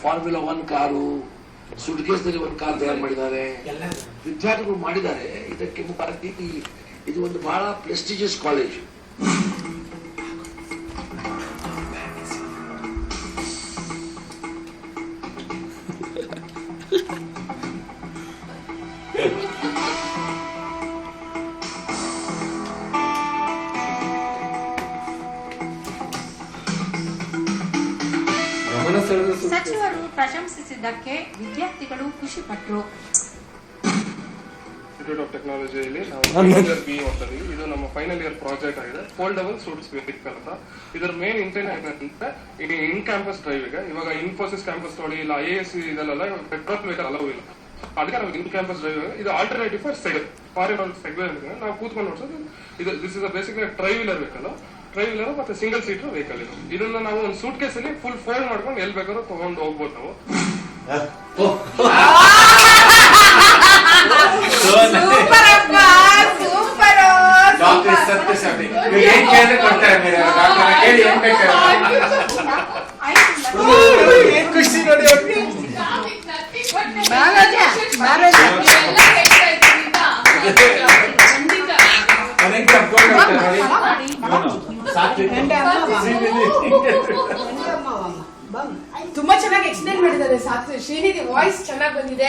Formula 1 car, ಸುಟ್ಕೇಸ್ನಲ್ಲಿ ಒಂದು car ತಯಾರು ಮಾಡಿದ್ದಾರೆ, ವಿದ್ಯಾರ್ಥಿಗಳು ಮಾಡಿದ್ದಾರೆ. ಇದಕ್ಕೆ ಇದು ಒಂದು ಬಹಳ ಪ್ರೆಸ್ಟಿಜಿಯಸ್ ಕಾಲೇಜ್. ಸಚಿವರು ಪ್ರಶಂಸಿಸಿದ್ದಕ್ಕೆ ವಿದ್ಯಾರ್ಥಿಗಳು ಖುಷಿ ಪಟ್ಟರು. ಇನ್ಸ್ಟಿಟ್ಯೂಟ್ ಆಫ್ ಟೆಕ್ನಾಲಜಿಯಲ್ಲಿ ನಾವು ಬಿ ಓದ್ತೀವಿ. ಇದು ನಮ್ಮ ಫೈನಲ್ ಇಯರ್ ಪ್ರಾಜೆಕ್ಟ್ ಆಗಿದೆ. ಫೋಲ್ಡಬಲ್ ಸೂಟ್ಸ್ ವೆಹಿಕಲ್ ಅಂತ. ಇದರ ಮೇನ್ ಇಂಟೆಂಟ್ ಏನಂದ್ರೆ ಇನ್ ಕ್ಯಾಂಪಸ್ ಡ್ರೈವ್. ಇವಾಗ ಇನ್ಫೋಸಿಸ್ ಕ್ಯಾಂಪಸ್ ನೋಡಿ, ಇಲ್ಲ IAS ಇದೆಲ್ಲ ಪೆಟ್ರೋಲ್ ವೆಹಿಕಲ್ ಅಲೋ ಇಲ್ಲ. ಅದಕ್ಕೆ ನಾವು ಇನ್ ಕ್ಯಾಂಪಸ್ ಡ್ರೈವ್ ಇದು alternative for Sehgal. Foreign Sehgal ನಾವು ಕೂತ್ಕೊಂಡು ನೋಡ್ಸೋದು. ಇದು this is basically try wheeler vehicle. Try wheeler ಮತ್ತೆ ಸಿಂಗಲ್ ಸೀಟರ್ ವೆಹಿಕಲ್. ಇದನ್ನ ನಾವು ಒಂದು ಸೂಟ್ ಕೇಸ್ ಅಲ್ಲಿ ಫುಲ್ ಫೋಲ್ಡ್ ಮಾಡ್ಕೊಂಡು ಎಲ್ಲಿ ಬೇಕಾದ್ರೂ ತಗೊಂಡು ಹೋಗ್ಬೋದು ನಾವು. ತುಂಬಾ ಚೆನ್ನಾಗಿ ಎಕ್ಸ್ಪ್ಲೇನ್ ಮಾಡಿದ್ದಾರೆ ಶ್ರೀನಿಧಿ. ವಾಯ್ಸ್ ಚೆನ್ನಾಗಿ ಬಂದಿದೆ.